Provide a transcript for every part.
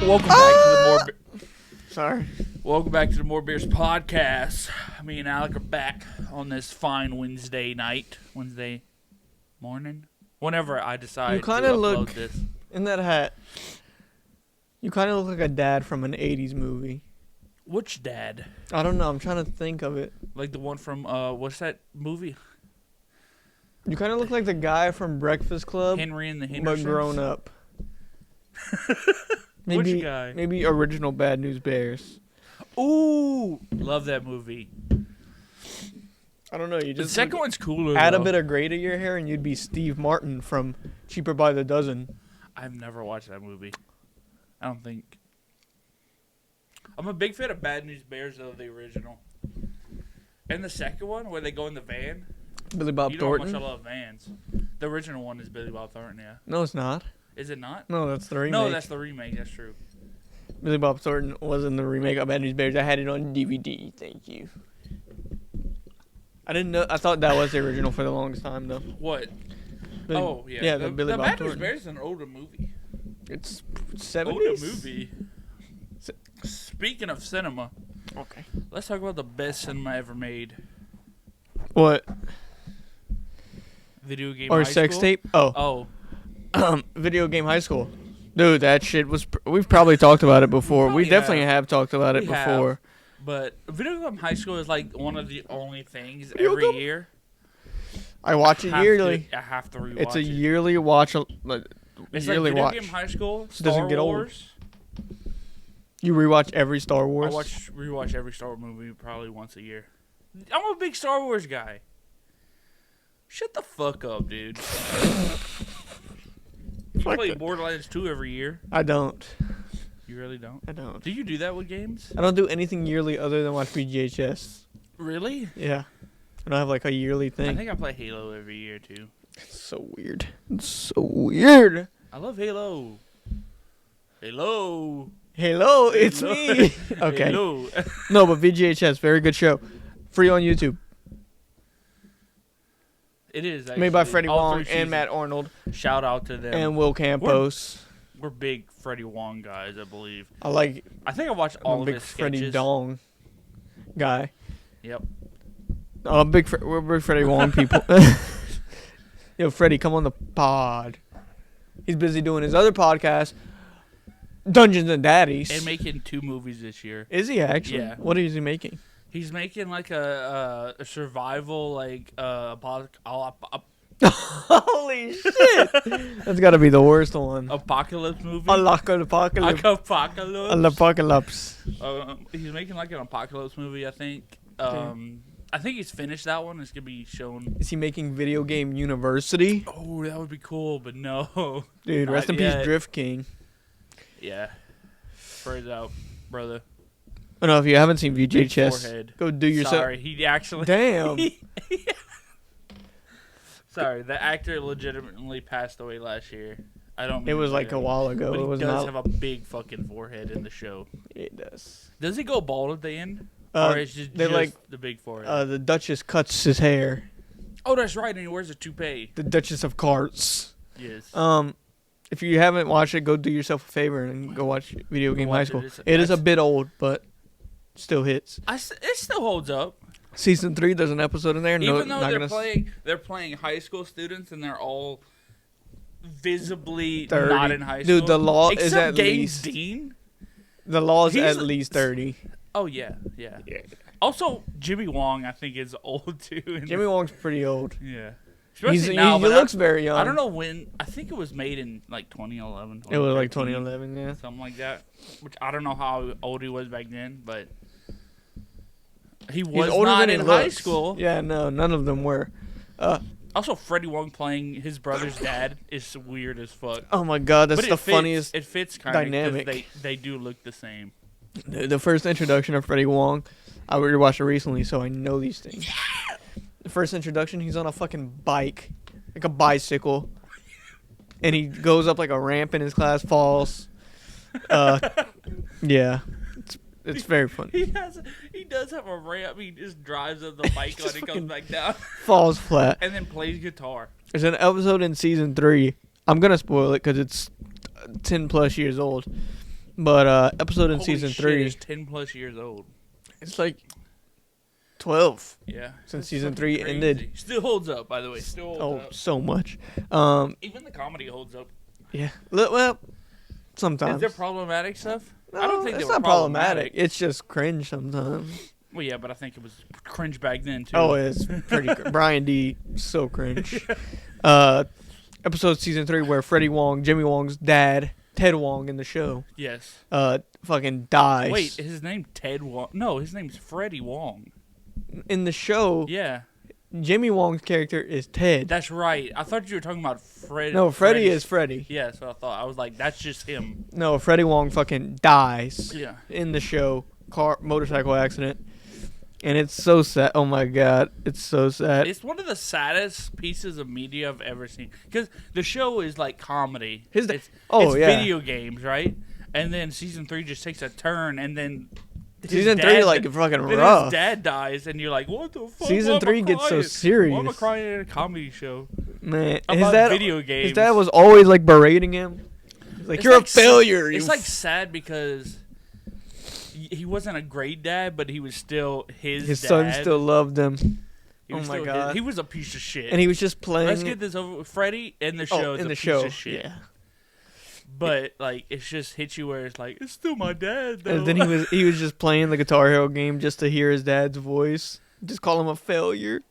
Welcome back to the More. Sorry. Welcome back to the More Beers podcast. Me and Alec are back on this fine Wednesday night, Wednesday morning, whenever I decide to upload this. In that hat, you kind of look like a dad from an 80s movie. Which dad? I don't know. I'm trying to think of it. Like the one from, what's that movie? You kind of look like the guy from Breakfast Club. Henry and the Hendersons? But grown up. Which guy? Maybe original Bad News Bears. Ooh! Love that movie. I don't know. You just the second one's cooler, add though. a bit of gray to your hair and you'd be Steve Martin from Cheaper by the Dozen. I've never watched that movie. I don't think. I'm a big fan of Bad News Bears, though, the original. And the second one, where they go in the van. Billy Bob Thornton? Thornton? You know how much I love vans. The original one is Billy Bob Thornton, yeah. No, it's not. Is it not? No, that's the remake. No, that's the remake. That's true. Billy Bob Thornton was in the remake of Bad News Bears. I had it on DVD. Thank you. I didn't know. I thought that was the original for the longest time, though. What? Yeah. Yeah. The Billy Bob Bad Thornton. News Bears is an older movie. It's 70s? Older movie. Speaking of cinema, Okay. let's talk about the best cinema ever made. What? Video game Or high sex school? tape? Oh. Oh. Video game high school. Dude, that shit was... We've probably talked about it before. We Probably definitely have talked about it We before. But video game high school is like one of the only things Video every game? year. I watch it yearly. I have to rewatch It's a it. yearly watch. It's Yearly like video watch. game high school, It doesn't Star get old. Wars. You rewatch every Star I Wars? rewatch every Star Wars movie probably once a year. I'm a big Star Wars guy. Shut the fuck up, dude. You Fuck play it. Borderlands 2 every year. I don't. You really don't? I don't. Do you do that with games? I don't do anything yearly other than watch VGHS. Really? Yeah. I don't have like a yearly I thing. think I play Halo every year too. It's so weird. It's so weird. I love Halo. Halo. Hello, it's Hello. me. Okay. Halo. No, but VGHS, very good show. Free on YouTube. It is actually. Made by Freddie All Wong 3 and seasons. Matt Arnold Shout out to them. and Will Campos. We're big Freddie Wong guys, I believe. I like I think I watched I'm all a of big his Freddie sketches. Dong guy. Yep. Oh, we're big Freddie Wong people. Yo, Freddie, come on the pod. He's busy doing his other podcast, Dungeons and Daddies. And making 2 movies this year. Is he actually? Yeah. What is he making? He's making like a survival Holy shit! That's got to be the worst one. apocalypse movie. Apocalypse. Apocalypse. Apocalypse. He's making like an apocalypse movie, I think. Okay. I think he's finished that one. It's gonna be shown. Is he making Video Game University? Oh, that would be cool, but no. Dude, rest in Not peace, yet. Drift King. Yeah. Prayers out, brother. Oh, no, if you haven't seen Big VGHS, forehead. go do yourself. Sorry, he actually. Damn. Sorry, the actor legitimately passed away last year. I don't. It mean was to like say a that, while ago. But It he was does not. have a big fucking forehead in the show. It does. Does he go bald at the end? Or is it they just like the big forehead? the Duchess cuts his hair. Oh, that's right, and he wears a toupee. The Duchess of Carts. Yes. If you haven't watched it, go do yourself a favor and go watch Video Game watch High it. School. It's- It is a that's- bit old, but still hits. It still holds up. Season 3, there's an episode in there. No, Even though not they're playing high school students and they're all visibly 30. not in high school. Dude, the law is Except at Gaines least Dean. the law is He's at least 30. Oh yeah. Also, Jimmy Wong, I think, is old too. Jimmy Wong's pretty old. Yeah. He Especially now, he but looks very young. I don't know when. I think it was made in like 2011. It was like 2013, 2011, yeah. something like that. Which I don't know how old he was back then, but he He's was older not than he in high looks. school. Yeah, no, none of them were. Also, Freddie Wong playing his brother's dad is weird as fuck. Oh my god, that's But the it fits, funniest. It fits kind of dynamic. because they do look the same. The first introduction of Freddie Wong, I rewatched it recently, so I know these things. The first introduction, he's on a fucking bike, like a bicycle, and he goes up like a ramp in his class, falls. Yeah, it's very funny. He does have a ramp. He just drives up the bike on and comes back down, Falls flat. and then plays guitar. There's an episode in season 3. I'm gonna spoil it because it's 10 plus years old. But episode in Holy season shit, 3, it's 10 plus years old. it's like 12 Yeah. since That's season fucking 3 crazy. ended. Still holds up, by the way. Still holds Oh, up. so much. Even the comedy holds up. Yeah. Well, sometimes. Is there problematic stuff? No, I don't think it's they were not problematic. It's just cringe sometimes. Well, yeah, but I think it was cringe back then, too. Oh, it's pretty Brian D. So cringe. Episode season 3 where Freddie Wong, Jimmy Wong's dad, Ted Wong in the show, Yes. fucking dies. Wait, is his name Ted Wong? No, his name's Freddie Wong. In the show, Yeah. Jimmy Wong's character is Ted. That's right. I thought you were talking about Freddie. No, Freddie is Freddie. Yeah, so I thought. I was like, that's just him. No, Freddie Wong fucking dies Yeah. in the show. Motorcycle accident. And it's so sad. Oh my god, it's so sad. It's one of the saddest pieces of media I've ever seen. Because the show is like comedy. It's yeah. Video games, right? And then season 3 just takes a turn, and then season 3 like fucking then rough. his dad dies, and you're like, what the fuck? Season 3 gets so serious. Why am I crying in a comedy show? Man, About video games. His dad was always like berating him. Like, It's you're like a failure. It's like sad because he wasn't a great dad, but he was still his dad. son still loved him. He was oh my still god. He was a piece of shit. And he was just playing. Let's get this over with. Freddie in the show. in the piece show. Of shit. Yeah. But like, it's just hits you where it's like, it's still my dad. Though. And then he was just playing the Guitar Hero game just to hear his dad's voice. Just call him a failure.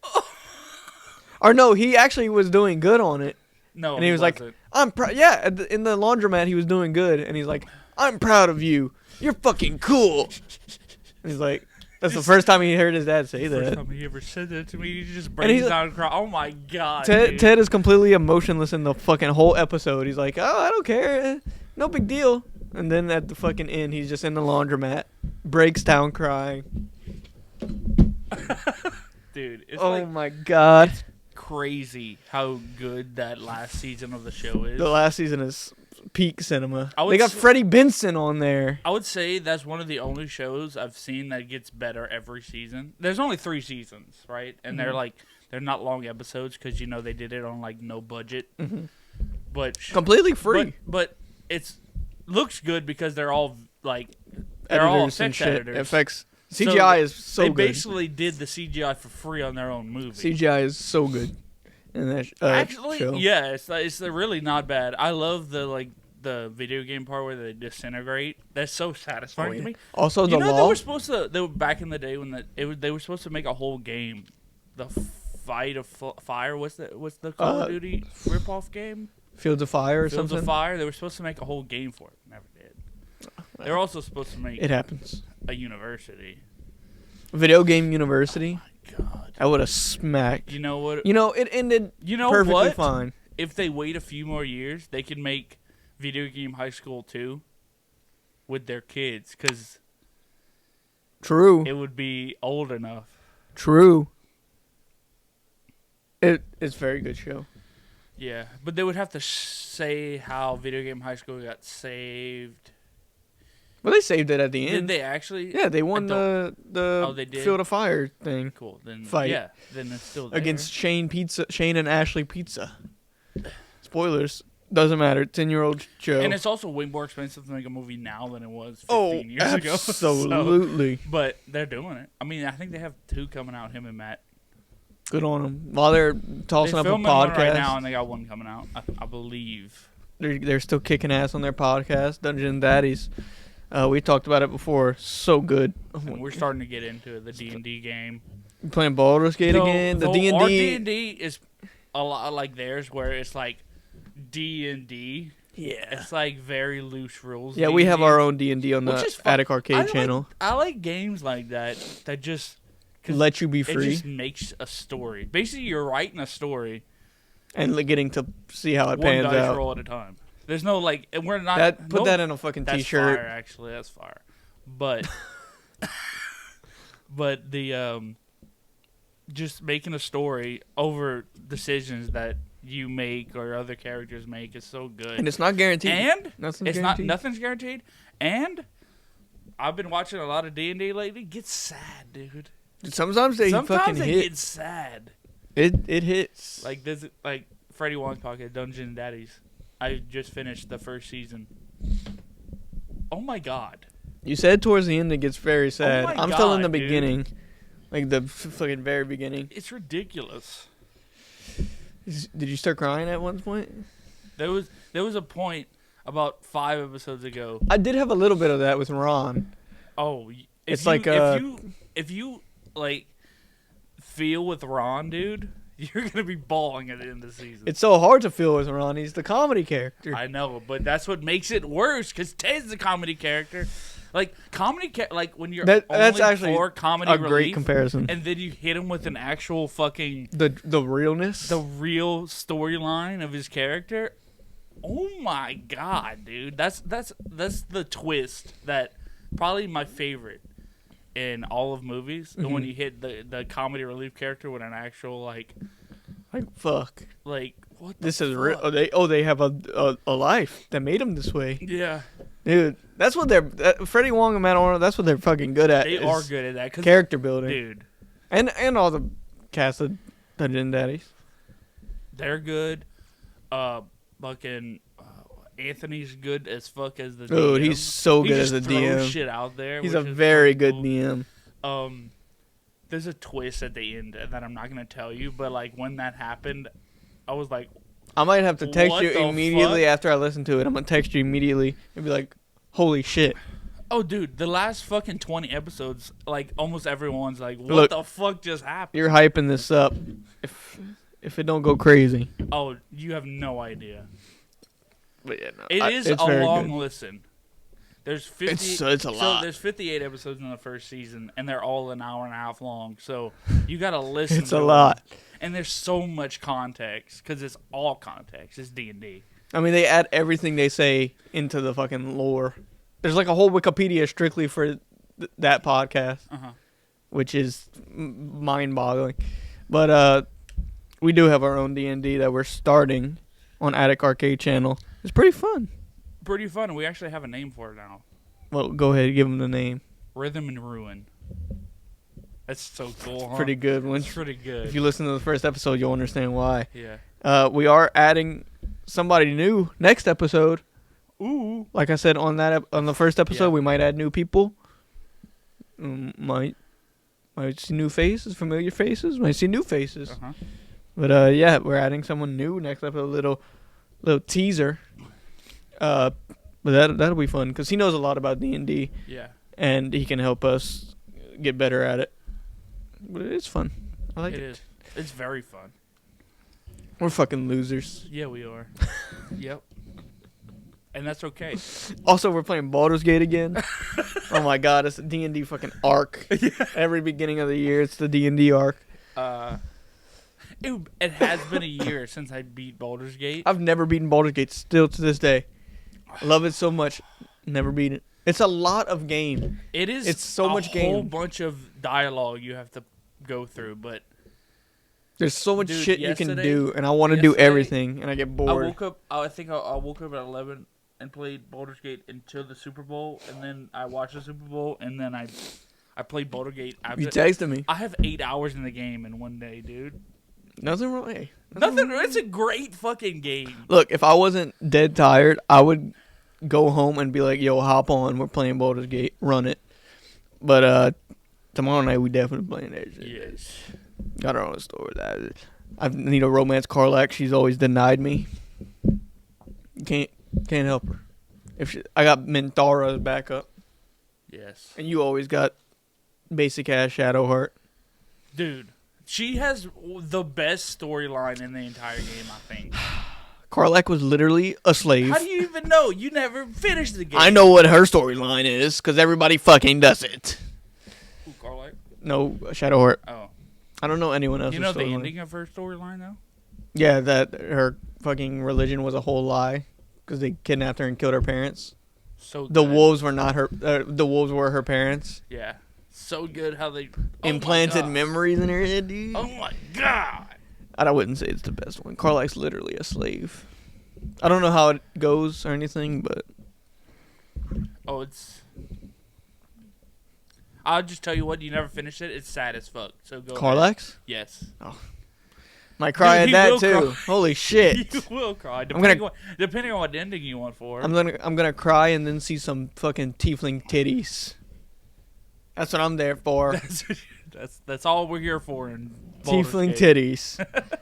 Or no, he actually was doing good on it. No, and he was wasn't. like, I'm proud. Yeah, in the laundromat, he was doing good, and he's like, I'm proud of you. You're fucking cool. And he's like, that's the first time he heard his dad say that. First time he ever said that to me, he just breaks down and cries. Oh my god. Ted is completely emotionless in the fucking whole episode. He's like, oh, I don't care. No big deal. And then at the fucking end, he's just in the laundromat, breaks down crying. Dude, it's oh my god. It's crazy how good that last season of the show is. The last season is peak cinema. They got Freddie Benson on there. I would say that's one of the only shows I've seen that gets better every season. There's only 3 seasons, right? And they're not long episodes because they did it on like no budget, but completely free. But it's looks good because they're all like they're all effects editors. Effects. CGI is so good. They basically did the CGI for free on their own movie. CGI is so good in that Actually, show. yeah, it's really not bad. I love the video game part where they disintegrate. That's so satisfying to me. Also, they were supposed to. They were back in the day when they were supposed to make a whole game, the Fight of Fire. What's the Call of Duty ripoff game? Fields of Fire or something. Fields of Fire. They were supposed to make a whole game for it. Never did. They were also supposed to make. It happens. A university. Video game university. Oh my god. I would have smacked. You know what? It ended. Perfectly fine. If they wait a few more years, they can make Video Game High School 2 with their kids, because True. It would be old enough. True. It's a very good show. Yeah, but they would have to say how Video Game High School got saved. Well, they saved it at the end. Did they actually? Yeah, they won the they did? Field of Fire thing. Cool. Then fight. Yeah, then it's still there. Against Shane and Ashley Pizza. Spoilers. Doesn't matter. 10-year-old show. And it's also way more expensive to make a movie now than it was 15 years ago. Absolutely. But they're doing it. I mean, I think they have 2 coming out, him and Matt. Good on them. While they're tossing up a podcast one right now, and they got 1 coming out, I believe. They're still kicking ass on their podcast, Dungeon Daddies. We talked about it before. So good. And we're starting to get into the D&D game. You playing Baldur's Gate again? The D&D. Our D&D is a lot like theirs, where it's like D&D. Yeah. It's like very loose rules. Yeah, D&D, we have our own D&D on the Attic Arcade channel. I like games like that just let you be free. It just makes a story. Basically, you're writing a story and getting to see how it pans out. One dice roll at a time. There's no and we're not. Put that in a fucking T-shirt. That's fire, actually. That's fire. But, but the just making a story over decisions that you make or other characters make is so good. And it's not guaranteed. And nothing's guaranteed. And I've been watching a lot of D&D lately. It gets sad, dude. Sometimes they fucking hit. Get sad. It hits. Like this, like Freddie Wong's podcast, Dungeon Daddies. I just finished the first season. Oh my god. You said towards the end it gets very sad. my I'm still in the God, dude. beginning. Like the fucking very beginning. It's ridiculous. Did you start crying at one point? There was a point about 5 episodes ago. I did have a little bit of that with Ron. Oh, It's like, uh, if you like feel with Ron, dude, you're gonna be bawling at the end of the season. It's so hard to feel with Ron. He's the comedy character. I know, but that's what makes it worse. Because Ted's the comedy character. Like like when you're That's only actually for comedy a relief, great comparison. and then you hit him with an actual fucking The realness. the real storyline of his character. Oh my god, dude! That's the twist that probably my favorite in all of movies. Mm-hmm. When you hit the comedy relief character with an actual like fuck. What the This is fuck? real. They have a life that made them this way, Yeah, dude. That's what they're. Freddie Wong and Matt Arnold. That's what they're fucking good at. they is are good at that. 'Cause, character building, dude. and all the cast of Dungeon Daddies. They're good. Fucking Anthony's good as fuck as the Dude, DM. he's so He good just as a throws DM. shit out there. He's which a is very fucking good cool. DM. There's a twist at the end that I'm not gonna tell you, but like when that happened, I was like, I might have to text What you the immediately fuck? after I listen to it. I'm gonna text you immediately and be like, "Holy shit!" "Oh, dude, the last fucking 20 episodes, like almost everyone's like, what Look, the fuck just happened?" You're hyping this up. If it don't go crazy, Oh, you have no idea. but yeah, no, It is it's a very long good. listen. There's 50. It's a So lot. there's 58 episodes in the first season, and they're all an hour and a half long. So you gotta listen. It's to a them. lot. And there's so much context because it's all context. It's D&D. I mean, they add everything they say into the fucking lore. There's like a whole Wikipedia strictly for that podcast, which is mind-boggling. But we do have our own D&D that we're starting on Attic Arcade channel. It's pretty fun. Pretty fun. And we actually have a name for it now. Well, go ahead, give them the name. Rhythm and Ruin. That's so cool, huh? Pretty good. It's pretty good. If you listen to the first episode, you'll understand why. Yeah. We are adding somebody new next episode. Ooh. Like I said on the first episode, Yeah. we might add new people. Might see new faces, familiar faces. Might see new faces. Uh-huh. But yeah, we're adding someone new next episode. Little teaser. But that'll be fun because he knows a lot about D&D Yeah. and he can help us get better at it. But it's fun. I like it. It is. It's very fun. We're fucking losers. Yeah, we are. Yep. And that's okay. Also, we're playing Baldur's Gate again. Oh my god, it's a D&D fucking arc. Every beginning of the year, it's the D&D arc. It has been a year since I beat Baldur's Gate. I've never beaten Baldur's Gate still to this day. I love it so much. Never beat it. It's a lot of game. It is. It's so much a whole game. bunch of dialogue you have to go through, but There's so much Dude, shit you can yesterday- do, and I want to do yesterday, everything, and I get bored. I woke up. I think I woke up at 11 and played Baldur's Gate until the Super Bowl, and then I watched the Super Bowl, and then I played Baldur's Gate after. You texted me. I have 8 hours in the game in one day, dude. Nothing wrong. Hey, Nothing. It's a great fucking game. Look, if I wasn't dead tired, I would go home and be like, "Yo, hop on. We're playing Baldur's Gate. Run it." But tomorrow night we definitely playing that shit. Yes. Got our own story. That I need a romance Carlac. She's always denied me. Can't help her. I got Minthara as backup, Yes. and you always got basic ass Shadowheart. Dude, she has the best storyline in the entire game, I think. Carlac was literally a slave. How do you even know? You never finished the game. I know what her storyline is because everybody fucking does it. Ooh, Carlac? No, Shadowheart. Oh. I don't know anyone else's You know the storyline. ending of her storyline, though? Yeah, that her fucking religion was a whole lie because they kidnapped her and killed her parents. So The good. wolves were not her. The wolves were her parents. Yeah. So good how they... Implanted oh my God. memories in her head, dude. Oh my God. I wouldn't say it's the best one. Carlac's literally a slave. I don't know how it goes or anything, but Oh, it's... I'll just tell you what, you never finished it. It's sad as fuck. So go ahead. Carlac's? Yes. I'm Might cry Dude, at he that will too. cry. Holy shit. You will cry, gonna- depending on what ending you want for. I'm gonna cry and then see some fucking tiefling titties. That's what I'm there for. That's all we're here for in Baldur's Tiefling Gate. titties.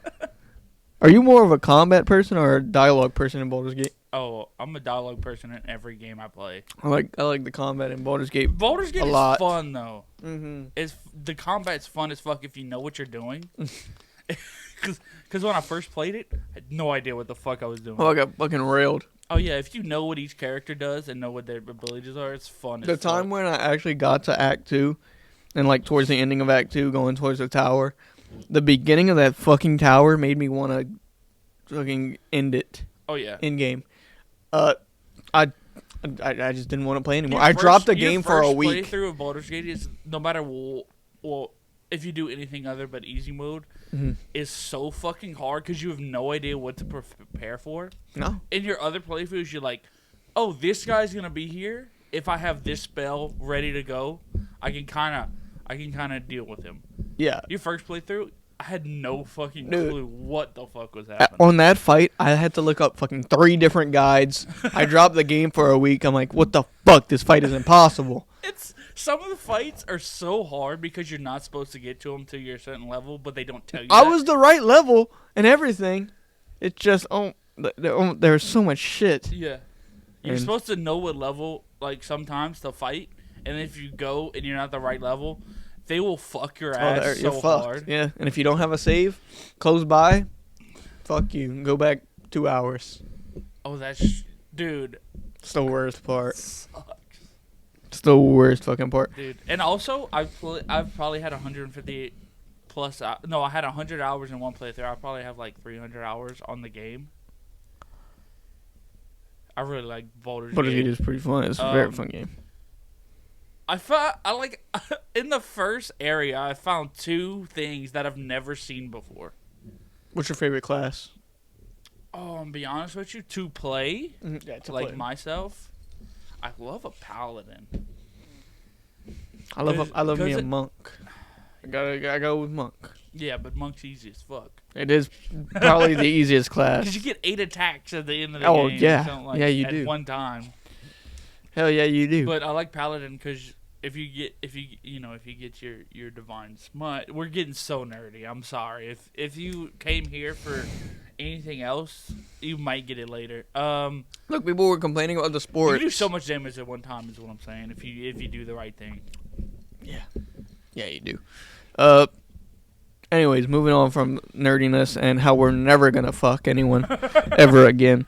Are you more of a combat person or a dialogue person in Baldur's Gate? Oh, I'm a dialogue person in every game I play. I like the combat in Baldur's Gate. Baldur's Gate A is lot. fun though. Mm-hmm. The combat's fun as fuck if you know what you're doing. Because when I first played it, I had no idea what the fuck I was doing. Oh, I got fucking railed. Oh yeah, if you know what each character does and know what their abilities are, it's fun. The as time fuck. when I actually got to Act 2, and like towards the ending of Act 2, going towards the tower, the beginning of that fucking tower made me want to fucking end it Oh yeah. in game. I just didn't want to play anymore. Your I dropped the your game for a first week. Playthrough of Baldur's Gate is no matter well, if you do anything other but easy mode, Mhm. is so fucking hard because you have no idea what to prepare for. No. In your other playthroughs, you're like, oh, this guy's gonna be here. If I have this spell ready to go, I can kind of deal with him. Yeah. Your first playthrough, I had no fucking Dude. clue what the fuck was happening. On that fight, I had to look up fucking 3 different guides. I dropped the game for a week. I'm like, what the fuck? This fight is impossible. It's some of the fights are so hard because you're not supposed to get to them till you're a certain level, but they don't tell you. I that. was the right level and everything. It's just, there's so much shit. Yeah. You're And- supposed to know what level, like, sometimes to fight, and if you go and you're not the right level, they will fuck your ass you're so fucked. hard. Yeah, and if you don't have a save close by, fuck you. Go back 2 hours. Oh, that's... Dude. It's the worst part. Sucks. It's the worst fucking part. Dude. And also, I've probably had 150 plus... no, I had 100 hours in one playthrough. I probably have, like, 300 hours on the game. I really like Baldur's Baldur's Gate. Gate is pretty fun. It's a very fun game. I like in the first area I found 2 things that I've never seen before. What's your favorite class? Oh, I'm be honest with you, to play Yeah, to like play. myself, I love a paladin. I love me a 'cause monk. I gotta go with monk. Yeah, but monk's easy as fuck. It is probably the easiest class. Because you get 8 attacks at the end of the Oh, game. yeah. Something like, Yeah, you at do. one time. Hell yeah, you do. But I like paladin because if you get your divine smite, we're getting so nerdy. I'm sorry. If you came here for anything else, you might get it later. Look, people were complaining about the You sports. can do so much damage at one time is what I'm saying. If you do the right thing. Yeah, you do. Anyways, moving on from nerdiness and how we're never gonna fuck anyone ever again.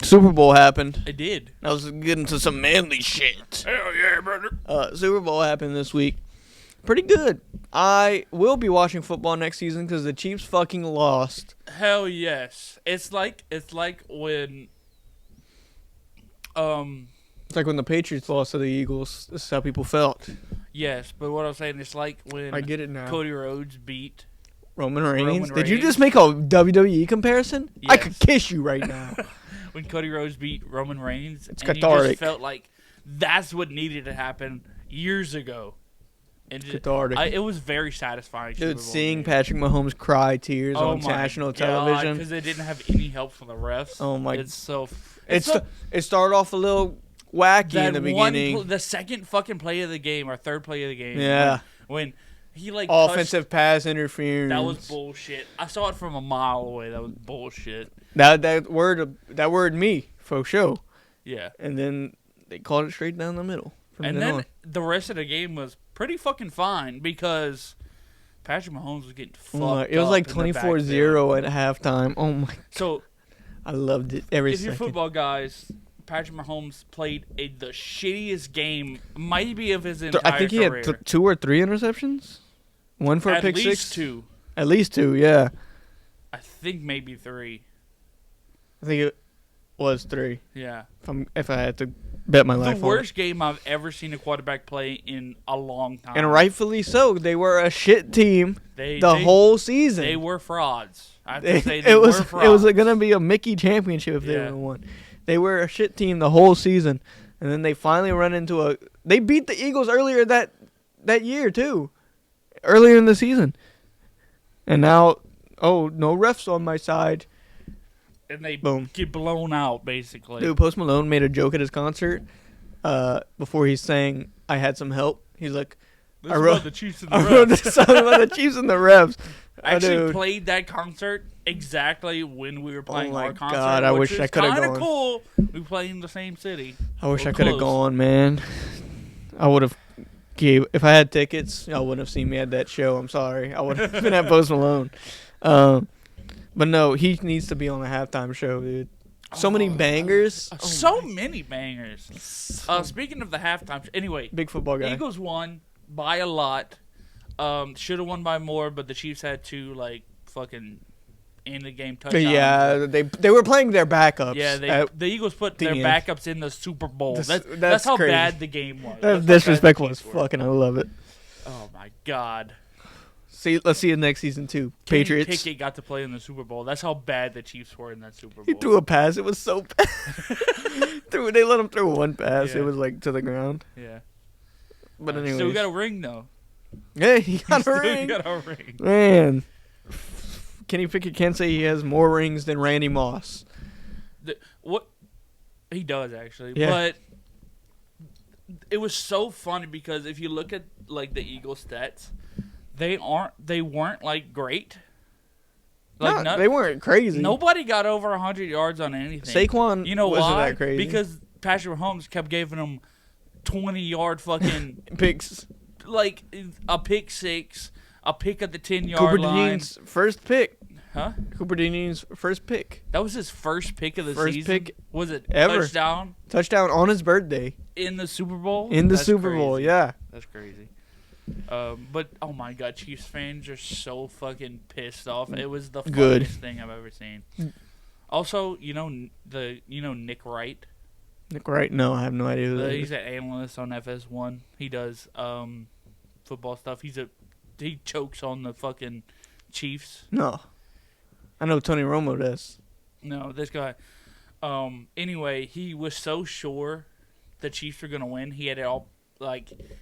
Super Bowl happened. It did. I was getting to some manly shit. Hell yeah, brother. Super Bowl happened this week. Pretty good. I will be watching football next season because the Chiefs fucking lost. Hell yes. It's like when It's like when the Patriots lost to the Eagles. This is how people felt. yes, but what I'm saying it's like when I get it now. Cody Rhodes beat Roman Reigns. Roman Did you Reigns. just make a WWE comparison? I Yes. could kiss you right now. when Cody Rhodes beat Roman Reigns. It's and you cathartic. just felt like that's what needed to happen years ago. And Cathartic. it was very satisfying. Dude, seeing Patrick Mahomes cry tears on national television. because they didn't have any help from the refs. Oh my- It's so. It started off a little wacky in the beginning. The second fucking play of the game or third play of the game. Yeah. When he like Offensive pass interference. That was bullshit. I saw it from a mile away. That was bullshit. That word me for sure. Yeah. And then they called it straight down the middle. From And then then on. the rest of the game was pretty fucking fine because Patrick Mahomes was getting fucked Oh my- it was like up in the 24-0 at halftime. Oh my! So I loved it every if you're second. football guys, Patrick Mahomes played the shittiest game maybe of his I entire think he career. had 2 or 3 interceptions. One for a At pick least six. 2. At least 2, yeah. I think maybe 3. I think it was 3. Yeah. If I had to bet my The life on it. worst game I've ever seen a quarterback play in a long time. And rightfully so. They were a shit team They whole season. They were frauds. I have to say they it was were frauds. it was going to be a Mickey championship if they Yeah. would have won. They were a shit team the whole season, and then they finally run into they beat the Eagles earlier that year too, earlier in the season. And now, oh, no refs on my side. And they Boom. get blown out, basically. Dude, Post Malone made a joke at his concert before he's saying, I had some help. He's like, I wrote the Chiefs and the I wrote refs. this song about the Chiefs and the refs. I actually dude. played that concert exactly when we were playing our concert. God, I which wish is I could have kinda gone. Cool. We play in the same city. I wish We're I could have close. gone, man. I would have if I had tickets, y'all wouldn't have seen me at that show. I'm sorry. I would have been at Post Malone. But no, he needs to be on a halftime show, dude. So many bangers. Many bangers. Speaking of the halftime, anyway, Big football guy. Eagles won by a lot. Should have won by more, but the Chiefs had to fucking end the game touchdowns. Yeah, they were playing their backups. Yeah, the Eagles put their end. backups in the Super Bowl. That's That's how crazy. bad the game was. That's That's how bad disrespectful the as Chiefs were. fucking. I love it. Oh my God. Let's see it next season too. Kenny Patriots. Pickett got to play in the Super Bowl. That's how bad the Chiefs were in that Super Bowl. He threw a pass. It was so bad. They let him throw one pass. Yeah. It was like to the ground. Yeah. But anyway, Still got a ring though. yeah, he got a Still ring. got a ring. Man, Kenny Pickett can't say he has more rings than Randy Moss. What he does actually, Yeah. but it was so funny because if you look at the Eagles stats, they weren't great. They weren't crazy. Nobody got over 100 yards on anything. Saquon, you know wasn't why? that crazy. Because Patrick Mahomes kept giving them 20-yard fucking picks. A pick six, a pick at the 10-yard Cooper line. Dean's first pick. Huh? Cooper Dean's first pick. That was his first pick of the First season. pick Was it ever. touchdown On his birthday. in the Super Bowl? In the That's Super Bowl, crazy. yeah. That's crazy. But oh my God, Chiefs fans are so fucking pissed off. It was the Good. funniest thing I've ever seen. Also, Nick Wright. Nick Wright? No, I have no idea who that He's is. an analyst on FS1. He does football stuff. He chokes on the fucking Chiefs. No. I know Tony Romo does. No, this guy. Anyway, he was so sure the Chiefs were gonna win. He had it all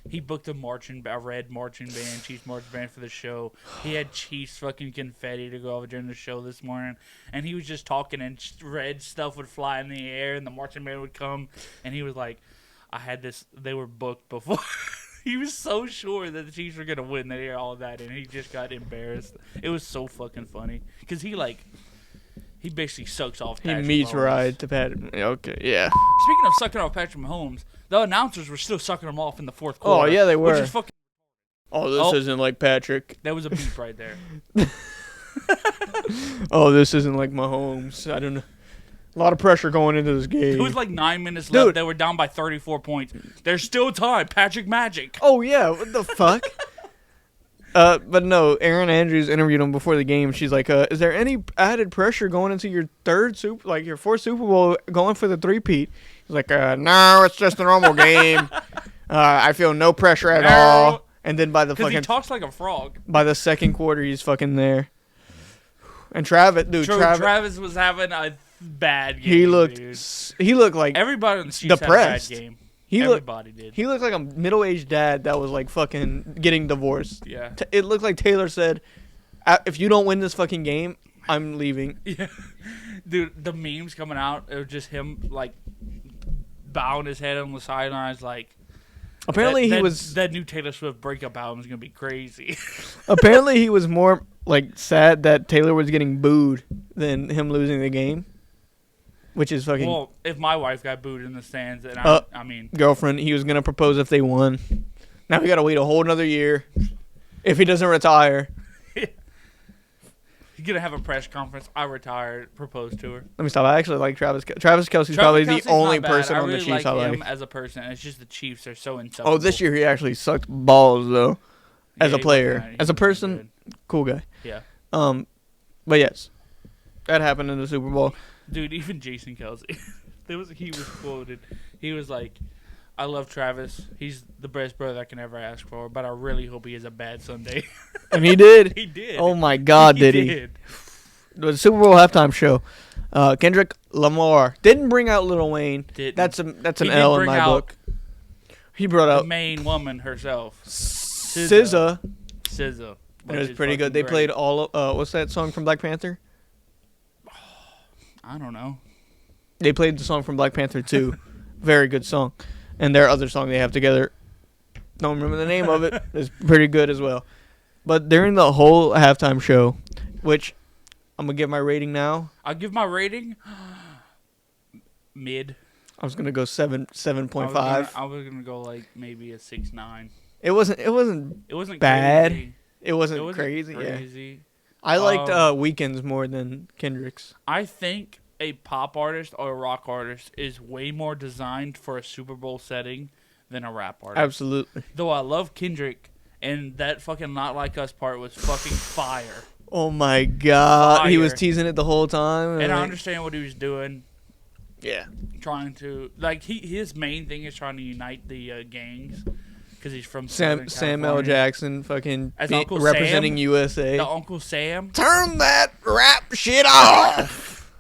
he booked a red marching band, Chiefs marching band for the show. He had Chiefs fucking confetti to go over during the show this morning, and he was just talking, and red stuff would fly in the air, and the marching band would come, and he was like, "I had this. They were booked before." He was so sure that the Chiefs were gonna win. They hear all that, and he just got embarrassed. It was so fucking funny because he basically sucks off. He Patrick meets Mahomes. ride to Patrick. Okay, yeah. Speaking of sucking off Patrick Mahomes, the announcers were still sucking him off in the fourth quarter. Oh, yeah, they were. Which is fucking. Oh, this isn't like Patrick. That was a beep right there. Oh, this isn't like Mahomes. I don't know. A lot of pressure going into this game. It was 9 minutes Dude. left. They were down by 34 points. There's still time. Patrick Magic. Oh, yeah. What the fuck? But no, Aaron Andrews interviewed him before the game. She's like, is there any added pressure going into your your fourth Super Bowl, going for the three-peat? He's like, no, it's just a normal game. I feel no pressure at all. And then by the Because he fucking talks like a frog. by the second quarter, he's fucking there. And Travis was having a bad game. he looked like Everybody on the Chiefs depressed. had a bad game. he Everybody did. He looked like a middle-aged dad that was like fucking getting divorced. Yeah. It looked like Taylor said, if you don't win this fucking game, I'm leaving. Yeah. Dude, the memes coming out, it was just him, bowing his head on the sidelines, Apparently that new Taylor Swift breakup album is going to be crazy. apparently he was more sad that Taylor was getting booed than him losing the game. Which is fucking Well, if my wife got booed in the stands, then I mean, girlfriend. He was gonna propose if they won. Now we gotta wait a whole another year if he doesn't retire. he's going to have a press conference. I retired, proposed to her. Let me stop. I actually like Travis. Travis Kelce's probably the Kelsey's only not bad. person I on the really Chiefs like I him like. as a person. It's just the Chiefs are so insufferable. Oh, this year he actually sucked balls though. As Yeah, a he player, wasn't- he as a wasn't person, good. cool guy. Yeah. But yes, that happened in the Super Bowl. Dude, even Jason Kelsey, he was quoted. He was like, "I love Travis. He's the best brother I can ever ask for, but I really hope he has a bad Sunday." And he did. He did. Oh my God, did he? did. The Super Bowl halftime show. Kendrick Lamar didn't bring out Lil Wayne. Didn't. That's an He did L in bring my out book. He brought The out main woman herself, SZA. SZA. And it was pretty good. They played all of, what's that song from Black Panther? I don't know. They played the song from Black Panther 2. Very good song. And their other song they have together, don't remember the name of it, is pretty good as well. But during the whole halftime show, which I'm going to give my rating now. I'll give my rating mid. I was going to go 7.5. I was going to go like maybe a 6.9. It wasn't bad. Crazy. It wasn't crazy. Yeah. I Um, liked Weeknd's more than Kendrick's. I think a pop artist or a rock artist is way more designed for a Super Bowl setting than a rap artist. Absolutely. Though I love Kendrick, and that fucking Not Like Us part was fucking fire. Oh my god. Fire. He was teasing it the whole time. And I understand what he was doing. Yeah. Trying to, like, his main thing is trying to unite the gangs. Because he's from Sam L. Jackson fucking As Uncle representing Sam, USA. The Uncle Sam. Turn that rap shit off.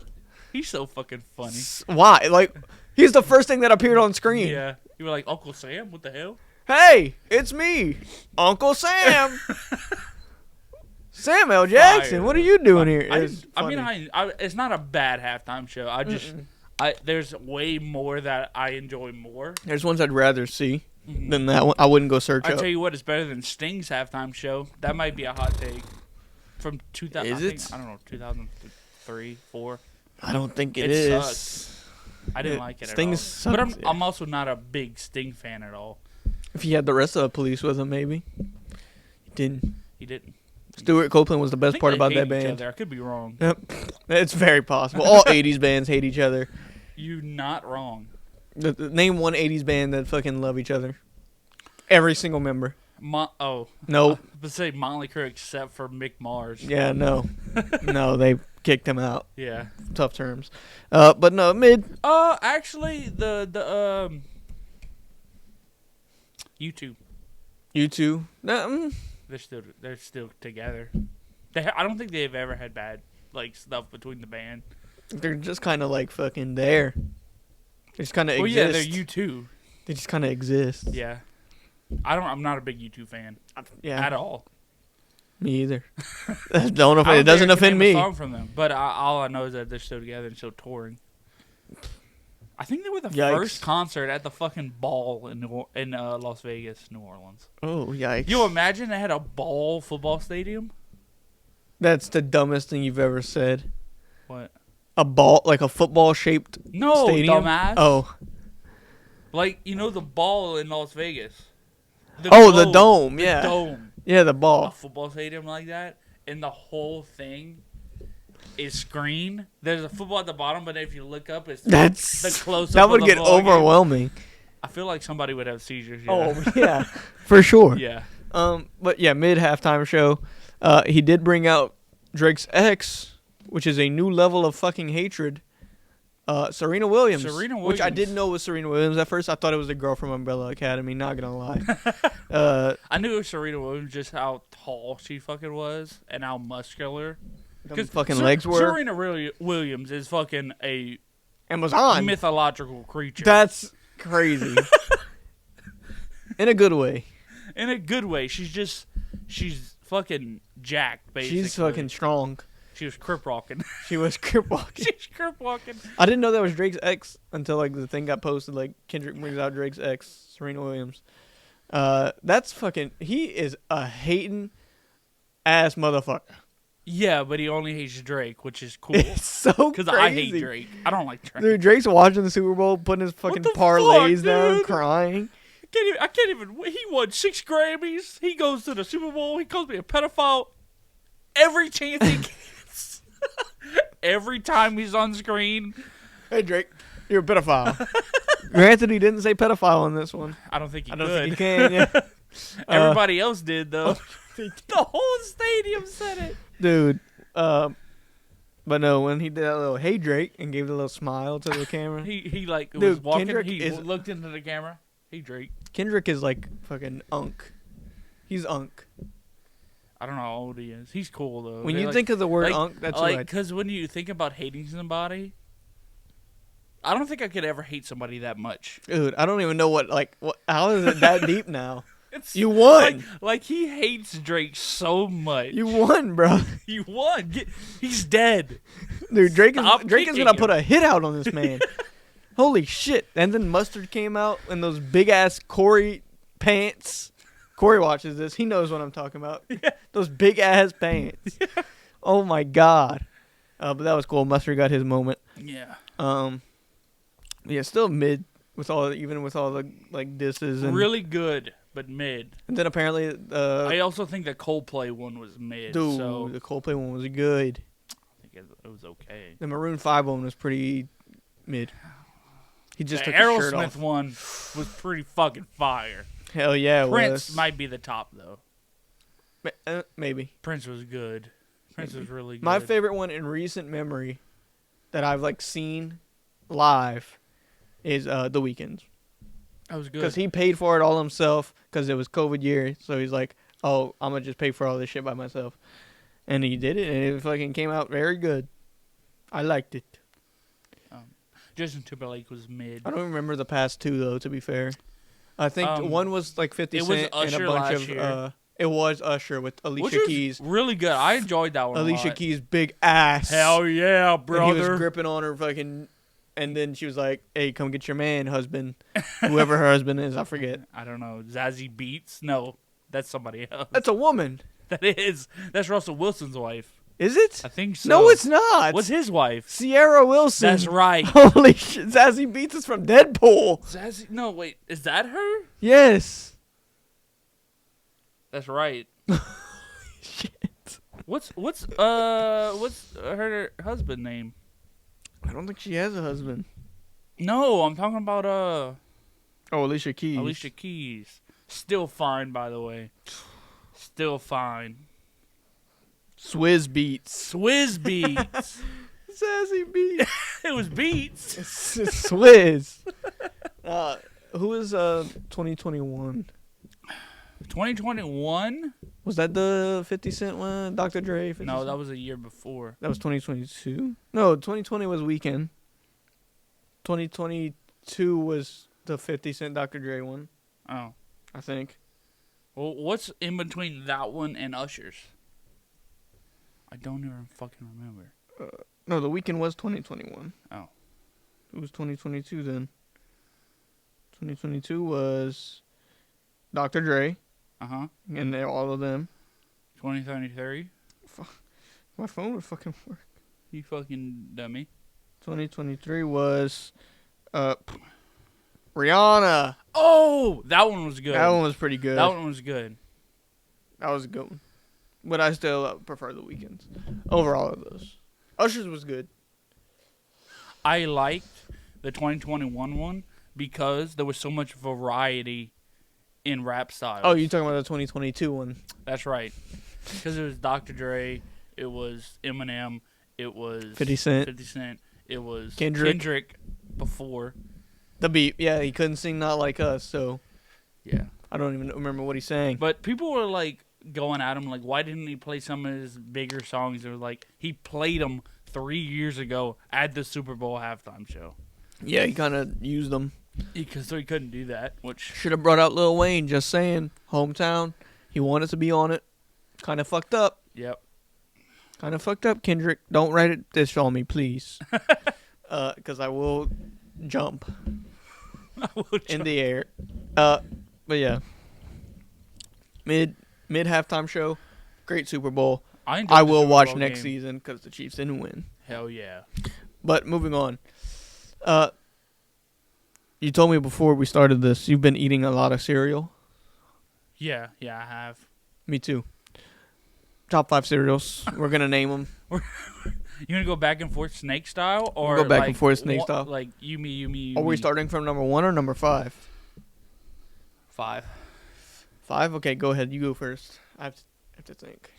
He's so fucking funny. Why? Like, he's the first thing that appeared on screen. Yeah. You were like, Uncle Sam? What the hell? Hey, it's me, Uncle Sam. Sam L. Jackson, Fire. what are you doing here? It's not a bad halftime show. There's way more that I enjoy more. There's ones I'd rather see than that one. I wouldn't go search I up. tell you what, it's better than Sting's halftime show. That might be a hot take. From 2000, I don't know, 2003, 4. I don't think It is. sucks. I didn't like it Sting at all. sucks, But yeah. I'm also not a big Sting fan at all. If he had the rest of the police with him, maybe. He didn't. He didn't. Stuart Copeland was the I best think part they about hate that each band. other. I could be wrong. Yep. It's very possible. All 80s bands hate each other. You not wrong. Name one 80s band that fucking love each other. Every single member. No. Let's say Motley Crue except for Mick Mars. Yeah, no. No, they kicked him out. Yeah. Tough terms. But no, mid. Actually, the U2. U2. They're still together. I don't think they've ever had bad like stuff between the band. They're just kind of like fucking there. They just kind of exist. Well, yeah, they're U2. They just kind of exist. Yeah. I'm not a big U2 fan. Yeah. At all. Me either. It doesn't I offend can name me. a song from them, but all I know is that they're still together and still touring. I think they were the first concert at the fucking ball in Las Vegas, New Orleans. Oh, yikes. You imagine they had a ball football stadium? That's the dumbest thing you've ever said. What? A ball, like a football-shaped stadium? Dumbass. Oh. Like, you know the ball in Las Vegas? The dome, yeah. The dome. Yeah, the ball. A football stadium like that, and the whole thing is screen. There's a football at the bottom, but if you look up, it's the close-up. That would of get the ball overwhelming. game. I feel like somebody would have seizures. Yeah. Oh, yeah. For sure. Yeah. But yeah, mid-halftime show, he did bring out Drake's ex, which is a new level of fucking hatred. Serena Williams. Which I didn't know was Serena Williams at first. I thought it was the girl from Umbrella Academy, not gonna lie. I knew it was Serena Williams, just how tall she fucking was and how muscular. Because fucking legs were. Serena Williams is fucking a Amazon mythological creature. That's crazy. In a good way. In a good way. She's fucking jacked, basically. She's fucking strong. She was crip walking. She was crip walking. She's crip walking. I didn't know that was Drake's ex until like the thing got posted. Like Kendrick brings out Drake's ex, Serena Williams. That's fucking. He is a hating ass motherfucker. Yeah, but he only hates Drake, which is cool. It's so crazy. Because I hate Drake. I don't like Drake. Dude, Drake's watching the Super Bowl, putting his fucking parlays down, crying. I can't even. He won 6 Grammys. He goes to the Super Bowl. He calls me a pedophile every chance he gets. Every time he's on screen. Hey, Drake, you're a pedophile. Granted, he didn't say pedophile on this one. I don't think he could. I don't think he can, yeah. Everybody else did, though. The whole stadium said it. Dude. But no, when he did that little, hey, Drake, and gave a little smile to the camera. he like, Dude, was walking. Kendrick looked into the camera. Hey, Drake. Kendrick is like fucking unk. He's unk. I don't know how old he is. He's cool, though. When you think of the word unk, that's like, right. Because when you think about hating somebody, I don't think I could ever hate somebody that much. Dude, I don't even know how is it that deep now? You won. Like he hates Drake so much. You won, bro. You won. He's dead. Dude, Drake is Stop gonna kicking put him. a hit out on this man. Holy shit. And then Mustard came out in those big ass Corey pants. Corey watches this. He knows what I'm talking about. Yeah. Those big ass pants. Yeah. Oh my god. But that was cool. Mustard got his moment. Yeah. Yeah, still mid with all the like disses and Really good, but mid. And then apparently I also think the Coldplay one was mid. dude, So the Coldplay one was good. I think it was okay. The Maroon 5 one was pretty mid. He just The took his shirt Aerosmith off. one was pretty fucking fire. Hell yeah, it Prince was. might be the top though. Maybe. Prince was good. Prince was really good. My favorite one in recent memory that I've like seen live is The Weeknd. That was good. Because he paid for it all himself because it was COVID year. So he's like, oh, I'm going to just pay for all this shit by myself. And he did it, and it fucking came out very good. I liked it. Justin Timberlake was mid. I don't remember the past two, though, to be fair. I think one was like 50 it was Cent and Usher a bunch last of... year. It was Usher with Which Alicia was Keys. really good. I enjoyed that one Alicia a lot. Keys' big ass. Hell yeah, brother. And he was gripping on her fucking... And then she was like, hey, come get your man, husband. Whoever her husband is, I forget. I don't know. Zazie Beetz? No, that's somebody else. That's a woman. That is. That's Russell Wilson's wife. Is it? I think so. No, it's not. What's his wife? Sierra Wilson. That's right. Holy shit. Zazie Beetz is from Deadpool. Zazie? No, wait. Is that her? Yes. That's right. Shit. What's her husband name? I don't think she has a husband. No, I'm talking about Oh, Alicia Keys. Alicia Keys. Still fine, by the way. Still fine. Swizz Beats. Swizz Beats. Zazie Beats. It was Beats. Swizz. Who is 2021? 2021? Was that the 50 Cent one? Dr. Dre? 50 No, Cent? that was a year before. That was 2022? No, 2020 was Weekend. 2022 was the 50 Cent Dr. Dre one, Oh. I think. Well, what's in between that one and Usher's? I don't even fucking remember. No, the Weekend was 2021. Oh. It was 2022 then. 2022 was Dr. Dre, Uh-huh. and they're all of them. 2033? My phone would fucking work. You fucking dummy. 2023 was Rihanna. Oh! That one was good. That one was pretty good. That one was good. That was a good one. But I still prefer the Weekends over all of those. Usher's was good. I liked the 2021 one because there was so much variety in rap styles. Oh, you talking about the 2022 one? That's right. Because it was Dr. Dre, it was Eminem, it was 50 Cent. It was Kendrick before. The beat, yeah, he couldn't sing Not Like Us, so Yeah. I don't even remember what he sang. But people were like going at him like, why didn't he play some of his bigger songs? They were like, he played them 3 years ago at the Super Bowl halftime show. Yeah, he kind of used them. Because he couldn't do that, which... Should have brought out Lil Wayne, just saying. Hometown. He wanted to be on it. Kind of fucked up. Yep. Kind of fucked up, Kendrick. Don't write this on me, please. Because I will jump in the air. But yeah. Mid halftime show. Great Super Bowl. I will watch next season because the Chiefs didn't win. Hell yeah. But moving on. You told me before we started this, you've been eating a lot of cereal. Yeah, I have. Me too. Top 5 cereals. We're going to name them. You want to go back and forth snake style? Or We'll go back like and forth snake style. Like you, me. Are we starting from number 1 or number 5? 5. 5? Okay, go ahead. You go first. I have to think.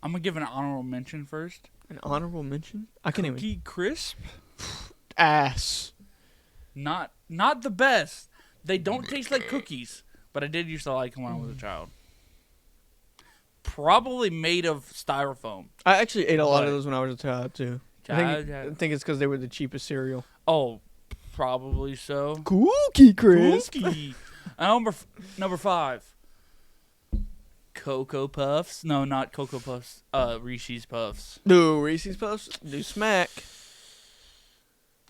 I'm going to give an honorable mention first. An honorable mention? I can't even. Cookie Crisp? Ass. Not the best. They don't taste like cookies, but I did used to like them when I was a child. Probably made of styrofoam. I actually ate a lot of those when I was a child, too. I Child. think it's because they were the cheapest cereal. Oh, probably so. Cookie Crisp. Cookie. Number 5. Cocoa Puffs. No, not Cocoa Puffs. Reese's Puffs. Dude, Reese's Puffs. Do smack.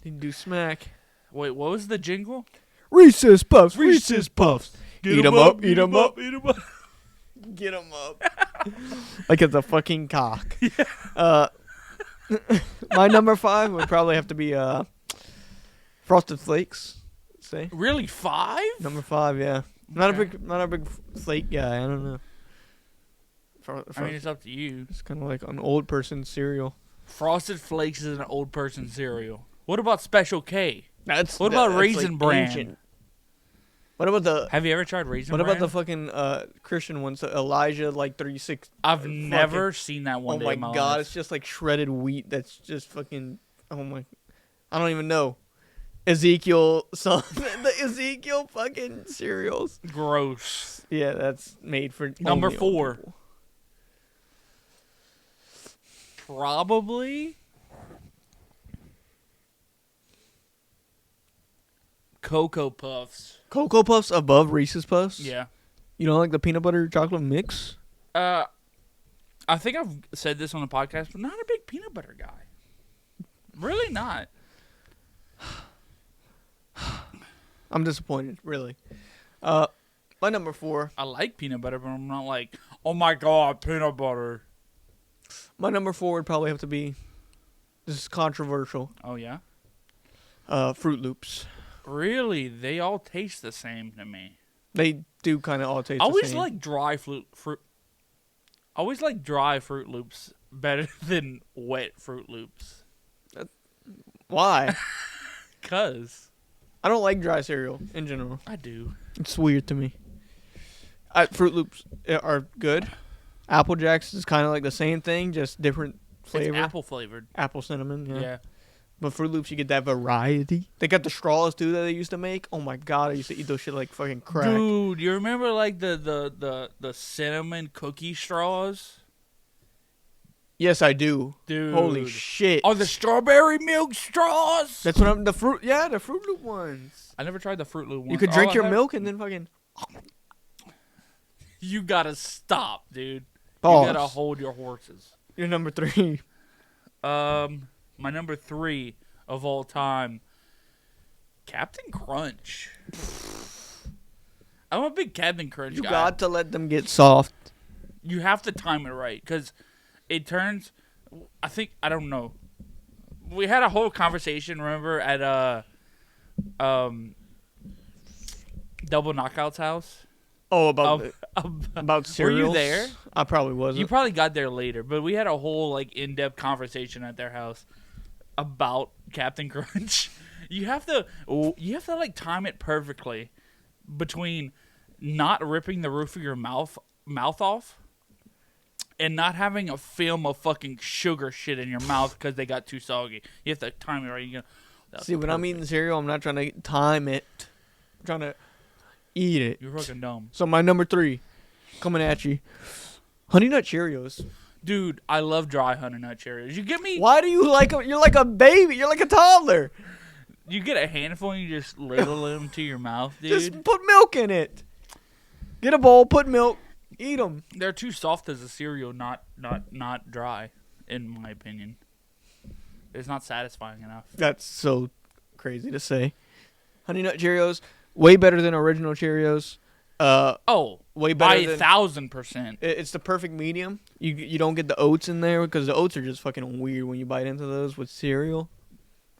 You do smack. Wait, what was the jingle? Reese's Puffs. Reese's Puffs. Eat 'em up. Eat 'em up. Eat 'em up. Get 'em up. Like it's a fucking cock. Yeah. My number 5 would probably have to be Frosted Flakes. Say Really, 5? number 5, yeah. Not Okay. a big flake guy. I don't know. I mean, it's up to you. It's kind of like an old person cereal. Frosted Flakes is an old person cereal. What about Special K? That's What about that's Raisin Bran? ancient. What about the Have you ever tried Raisin What Bran? about the fucking Christian ones? Elijah like 36. I've never seen that one Oh day my in my god, life. it's just like shredded wheat. That's just fucking. Oh my, I don't even know. Ezekiel, the Ezekiel fucking cereals. Gross. Yeah, that's made for Number only old 4. people. Probably Cocoa Puffs. Cocoa Puffs above Reese's Puffs. Yeah. You don't like the peanut butter chocolate mix? I think I've said this on the podcast, but not a big peanut butter guy. Really not. I'm disappointed, really. My number 4. I like peanut butter, but I'm not like, oh my god, peanut butter. My number 4 would probably have to be. This is controversial. Oh yeah? Fruit Loops. Really? They all taste the same to me. They do kind of all taste I the always same. like dry fruit. I always like dry Fruit Loops better than wet Fruit Loops. Why? 'Cause I don't like dry cereal in general. I do. It's weird to me. Fruit Loops are good. Apple Jacks is kind of like the same thing, just different flavor. It's apple flavored. Apple cinnamon, yeah. Yeah. But Fruit Loops, you get that variety. They got the straws too that they used to make. Oh my god, I used to eat those shit like fucking crack. Dude, you remember like the cinnamon cookie straws? Yes, I do. Dude. Holy shit. Oh, the strawberry milk straws. That's what I'm. The fruit, yeah, the Fruit Loop ones. I never tried the Fruit Loop one. You could drink your milk and then fucking. You gotta stop, dude. Pause. You gotta hold your horses. You're number 3. My number 3 of all time, Captain Crunch. I'm a big Captain Crunch You guy. got to let them get soft. You have to time it right because it turns. I don't know. We had a whole conversation. Remember at Double Knockout's house. Oh, about Were cereals. you there? I probably wasn't. You probably got there later, but we had a whole like in-depth conversation at their house about Captain Crunch. You have to like time it perfectly between not ripping the roof of your mouth off and not having a film of fucking sugar shit in your mouth because they got too soggy. You have to time it right. You go. See, when I'm eating cereal, I'm not trying to time it. I'm trying to eat it. You're fucking dumb. So my number 3, coming at you, Honey Nut Cheerios. Dude, I love dry Honey Nut Cheerios. You get me? Why do you like them? You're like a baby. You're like a toddler. You get a handful and you just ladle them to your mouth, dude. Just put milk in it. Get a bowl, put milk, eat them. They're too soft as a cereal, not dry, in my opinion. It's not satisfying enough. That's so crazy to say. Honey Nut Cheerios, way better than original Cheerios. Way better by than 1,000%. It's the perfect medium. You don't get the oats in there because the oats are just fucking weird when you bite into those with cereal.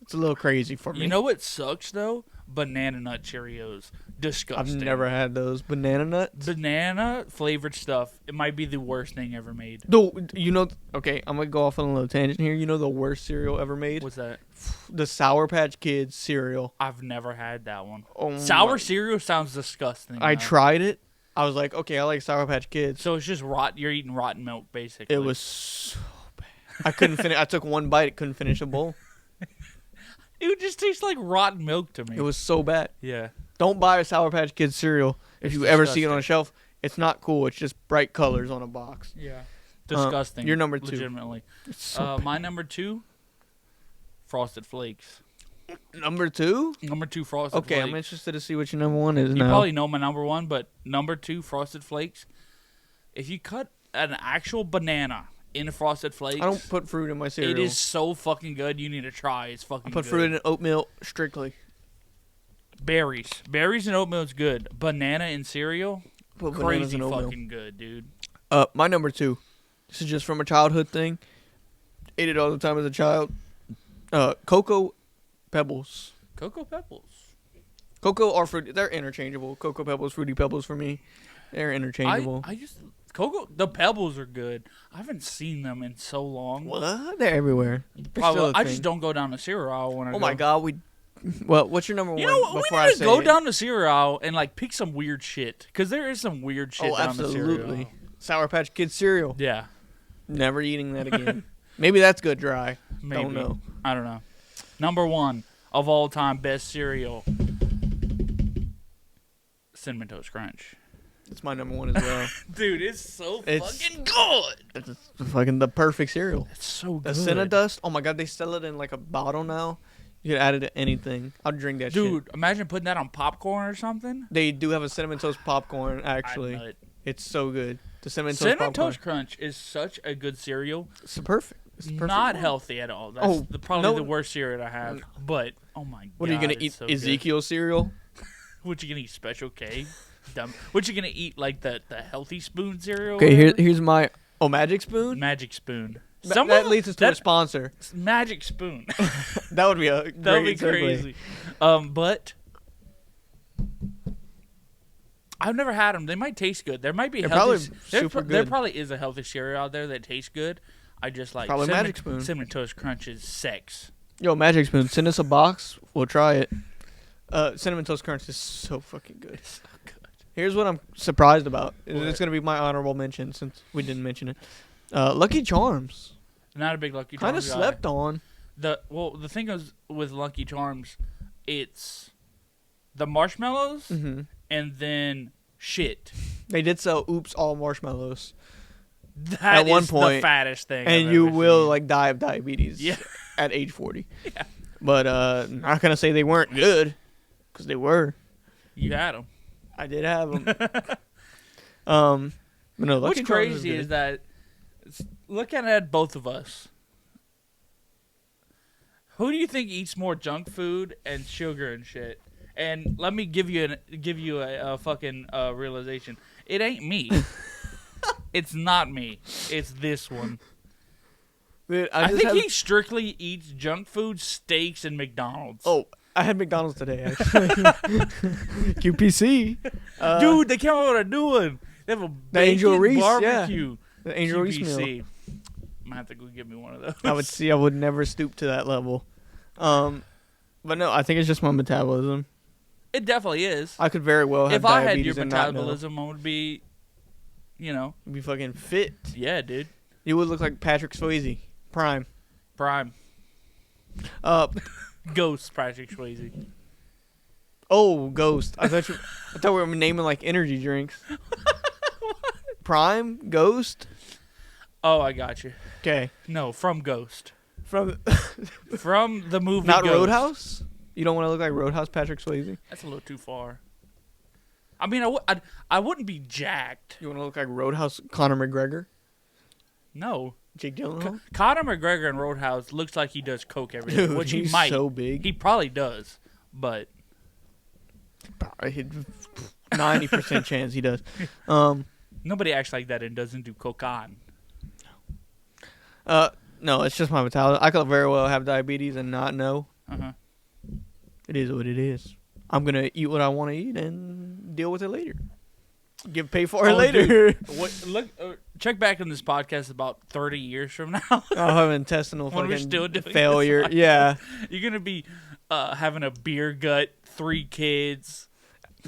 It's a little crazy for me. You know what sucks though? Banana Nut Cheerios. Disgusting. I've never had those. Banana nuts? Banana flavored stuff. It might be the worst thing ever made. Okay, I'm going to go off on a little tangent here. You know the worst cereal ever made? What's that? The Sour Patch Kids cereal. I've never had that one. Oh Sour my- cereal sounds disgusting. I though. tried it. I was like, okay, I like Sour Patch Kids. So it's just rot. You're eating rotten milk, basically. It was so bad. I couldn't finish. I took one bite. Couldn't finish a bowl. It would just taste like rotten milk to me. It was so bad. Yeah. Don't buy a Sour Patch Kids cereal if It's you ever see it on disgusting. a shelf. It's not cool. It's just bright colors on a box. Yeah. Disgusting. You're number 2. Legitimately. It's so bad. My number 2, Frosted Flakes. Number 2? Number 2, Frosted Okay, Flakes. I'm interested to see what your number 1 is You now. probably know my number 1, but number 2, Frosted Flakes. if you cut an actual banana in Frosted Flakes, I don't put fruit in my cereal. it is so fucking good. You need to try. It's fucking good. I put fruit in oatmeal strictly. Berries and oatmeal is good. Banana in cereal, Put bananas crazy in oatmeal. fucking good, dude. My number 2. This is just from a childhood thing. Ate it all the time as a child. Cocoa Pebbles. Cocoa Pebbles. Cocoa or fruit, they're interchangeable. Cocoa Pebbles, Fruity Pebbles for me, they're interchangeable. The Pebbles are good. I haven't seen them in so long. What? They're everywhere. I just don't go down the cereal aisle when I go. Oh my god, well, what's your number 1? You know what? We need to go down the cereal aisle and like pick some weird shit, because there is some weird shit down the cereal aisle. Absolutely. Sour Patch Kids cereal. Yeah. Never eating that again. Maybe that's good dry. Maybe. Don't know. I don't know. Number 1 of all time best cereal. Cinnamon Toast Crunch. It's my number 1 as well. Dude, it's so fucking good. It's fucking the perfect cereal. It's so good. The Cinnamon Dust. Oh my god, they sell it in like a bottle now. You can add it to anything. I'll drink that shit. Dude, imagine putting that on popcorn or something. They do have a Cinnamon Toast popcorn, actually. It's so good. The Cinnamon Toast Crunch is such a good cereal. It's perfect. It's the perfect Not one. healthy at all. That's probably the worst cereal I have. No. But, oh my god. What are you going to eat? So Ezekiel cereal? What you going to eat? Special K? Dumb. What you going to eat? Like the healthy spoon cereal? Okay, here's my... Oh, Magic Spoon? Magic Spoon. That leads us to a sponsor. Magic Spoon. That would be a great That would be crazy. But... I've never had them. They might taste good. There might be healthy. There probably is a healthy cereal out there that tastes good. I just like probably Magic Spoon. Cinnamon Toast Crunch is sex. Yo, Magic Spoon, send us a box. We'll try it. Cinnamon Toast Crunch is so fucking good. It's so good. Here's what I'm surprised about. What? It's gonna be my honorable mention since we didn't mention it. Lucky Charms. Not a big Lucky Charms Kind of slept on. The thing is with Lucky Charms, it's the marshmallows and then shit. They did sell Oops All Marshmallows. That at one is point, the fattest thing. And I've you ever will seen. like die of diabetes at age 40. Yeah. But not gonna say they weren't good, because they were. You had them. I did have them. But no, Lucky What's Charms crazy is that looking at both of us, who do you think eats more junk food and sugar and shit? And let me give you a fucking realization. It ain't me. It's not me. It's this one. Dude, I think he strictly eats junk food, steaks, and McDonald's. Oh, I had McDonald's today, actually. QPC. Dude, they came out with a new one. They have a Angel bacon Reese, barbecue. The Angel Reese meal. QPC. I'm gonna have to go get me one of those. I would never stoop to that level. But no, I think it's just my metabolism. It definitely is. I could very well have if I had diabetes your and not know. metabolism, I would be, Be fucking fit. Yeah, dude. You would look like Patrick Swayze. Prime. Ghost Patrick Swayze. Oh, Ghost. I thought we were naming like energy drinks. Prime, Ghost. Oh, I got you. Okay. No, from Ghost. From the movie not Ghost. Roadhouse? You don't want to look like Roadhouse Patrick Swayze? That's a little too far. I mean, I wouldn't be jacked. You want to look like Roadhouse Conor McGregor? No. Jake Gyllenhaal? Conor McGregor in Roadhouse looks like he does coke every day, Dude, which he he's might. so big. He probably does, but 90% chance he does. Nobody acts like that and doesn't do cocaine. No, it's just my metabolism. I could very well have diabetes and not know. Uh-huh. It is what it is. I'm gonna eat what I want to eat and deal with it later. Pay for it later. Dude, check back in this podcast about 30 years from now. I'll have intestinal when we're fucking still doing failure. This Yeah. You're gonna be having a beer gut, 3 kids,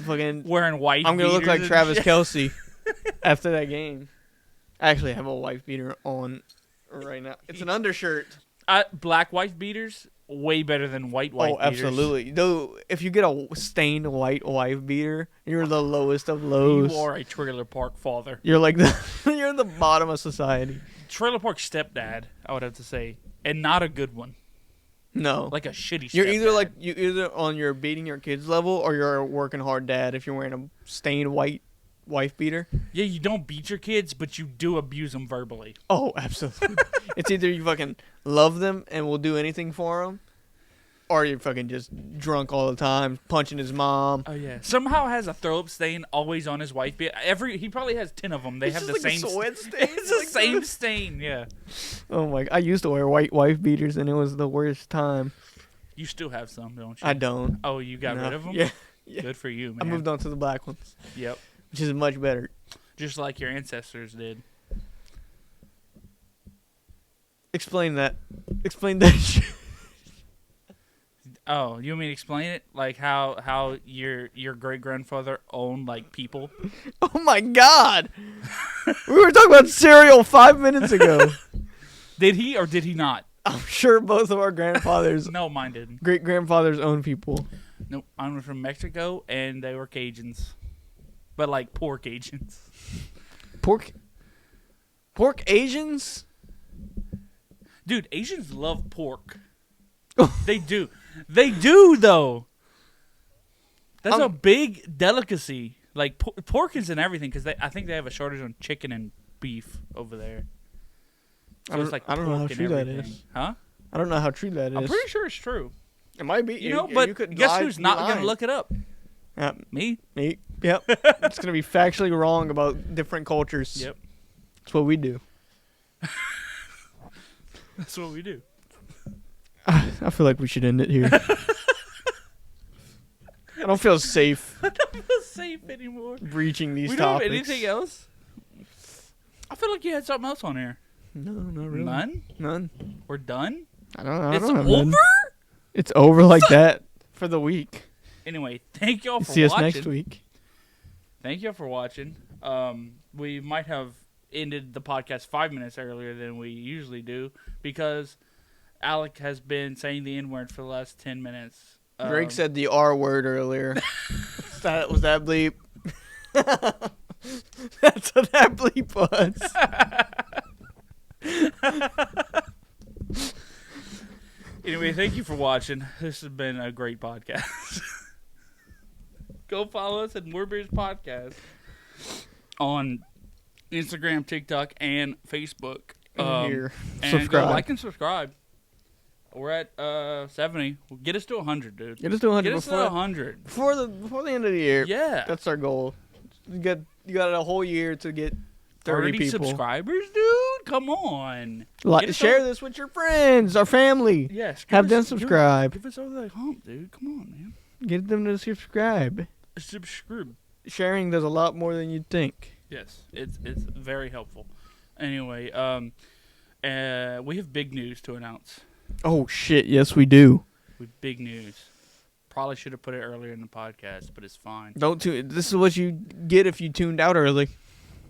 Fucking wearing white. I'm gonna look like Travis shit. Kelce after that game. Actually, I have a wife beater on right now. It's an undershirt. Black wife beaters, way better than white wife beaters. Oh, absolutely. Though, if you get a stained white wife beater, you're the lowest of lows. You are a trailer park father. You're like you're the bottom of society. Trailer park stepdad, I would have to say, and not a good one. No, Like a shitty. you're stepdad. either on your beating your kids level or you're a working hard dad if you're wearing a stained white wife beater. Yeah, you don't beat your kids, but you do abuse them verbally. Oh, absolutely. It's either you fucking love them and will do anything for them, or you're fucking just drunk all the time, punching his mom. Oh yeah. Somehow has a throw up stain always on his wife beater. He probably has 10 of them. They have the same sweat stain. It's the same stain. Yeah. Oh my! I used to wear white wife beaters, and it was the worst time. You still have some, don't you? I don't. Oh, you got rid of them? Yeah. Good for you, man. I moved on to the black ones. Yep. Which is much better. Just like your ancestors did. Explain that. Explain that shit. Oh, you want me to explain it? Like how your great grandfather owned like people? Oh my god! We were talking about cereal 5 minutes ago. Did he or did he not? I'm sure both of our grandfathers, No, mine didn't. great grandfathers, own people. Nope, mine was from Mexico and they were Cajuns, but like poor Cajuns. Pork Asians? Dude, Asians love pork. They do. They do though. That's a big delicacy. Like pork is in everything because I think they have a shortage on chicken and beef over there. So it's like I don't know how pork and true that everything. is. Huh? I don't know how true that is. I'm pretty sure it's true. It might be. You know, but guess who's not going to look it up? Me? Me. Yep. It's going to be factually wrong about different cultures. Yep. That's what we do. That's what we do. I feel like we should end it here. I don't feel safe I don't feel safe anymore. breaching these We don't topics. have anything else? I feel like you had something else on here. No, not really. None? None. We're done? I don't It's have over? none. It's over like that for the week. Anyway, thank y'all for See us watching. next week. Thank y'all for watching. We might have ended the podcast 5 minutes earlier than we usually do because Alec has been saying the N-word for the last 10 minutes. Greg said the R word earlier. was that bleep? That's what that bleep was. Anyway, thank you for watching. This has been a great podcast. Go follow us at More Beers Podcast on Instagram, TikTok, and Facebook. Here. And Subscribe. go like and subscribe. We're at 70. Get us to 100, dude. Get us to 100 Get us to 100. before the end of the year. Yeah. That's our goal. You got a whole year to get 30 people. Subscribers, dude? Come on. Share this with your friends, our family. Yes. Have them subscribe. Give us over that hump, dude. Come on, man. Get them to subscribe. Subscribe. Sharing does a lot more than you'd think. Yes, it's very helpful. Anyway, we have big news to announce. Oh shit! Yes, we do. We have big news. Probably should have put it earlier in the podcast, but it's fine. Don't tune. This is what you get if you tuned out early.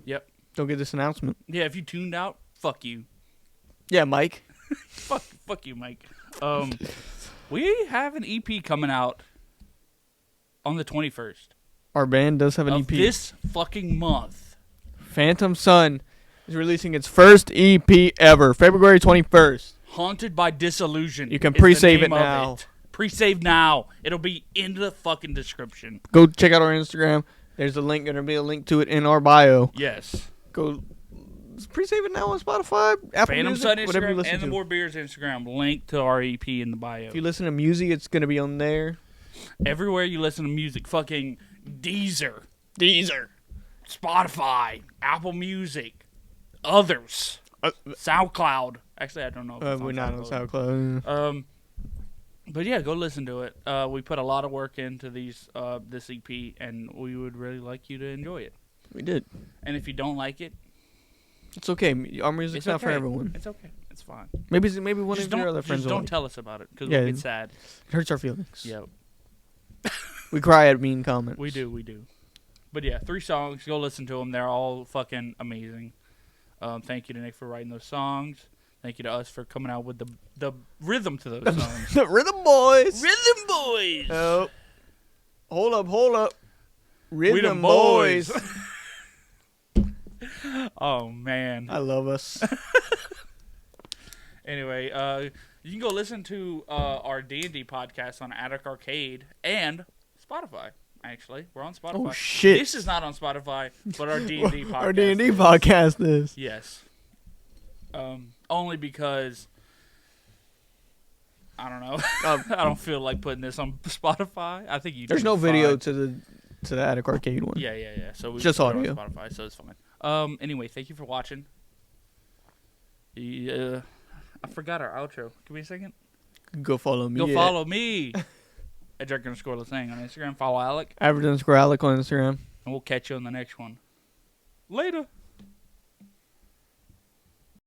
Yep. Don't get this announcement. Yeah, if you tuned out, fuck you. Yeah, Mike. fuck you, Mike. We have an EP coming out on the 21st. Our band does have an EP. This fucking month. Phantom Sun is releasing its first EP ever, February 21st. Haunted by Disillusion. You can pre-save it now. Pre-save now. It'll be in the fucking description. Go check out our Instagram. There's a link. Going to be a link to it in our bio. Yes. Go pre-save it now on Spotify, Apple Phantom Music, Sun whatever you Instagram listen and to. the More Beers Instagram. Link to our EP in the bio. If you listen to music, it's going to be on there. Everywhere you listen to music. Fucking Deezer. Deezer. Spotify. Apple Music. Others. SoundCloud. Actually, I don't know. If We're not on SoundCloud. But yeah, go listen to it. We put a lot of work into this EP, and we would really like you to enjoy it. We did. And if you don't like it, it's okay. Our music's it's not okay. for everyone. It's okay. It's fine. Maybe one Just of your other friends just will don't like. tell us about it because Yeah, we'll get sad. It hurts our feelings. Yep. We cry at mean comments. We do. But yeah, 3 songs. Go listen to them. They're all fucking amazing. Thank you to Nick for writing those songs. Thank you to us for coming out with the rhythm to those songs. The Rhythm Boys. Rhythm Boys. Oh. Hold up. Rhythm Boys. Boys. Oh man. I love us. Anyway, you can go listen to our D&D podcast on Attic Arcade and Spotify. Actually, we're on Spotify. Oh shit! This is not on Spotify, but our D&D podcast. Our D&D podcast is. Yes. Only because I don't know. I don't feel like putting this on Spotify. I think you. There's no video to the Attic Arcade one. Yeah. So we just put it audio on Spotify, so it's fine. Anyway, thank you for watching. I forgot our outro. Give me a second. Go follow me. Go follow me. At Jerk_Lasang on Instagram. Follow Alec. _Alec on Instagram. And we'll catch you on the next one. Later.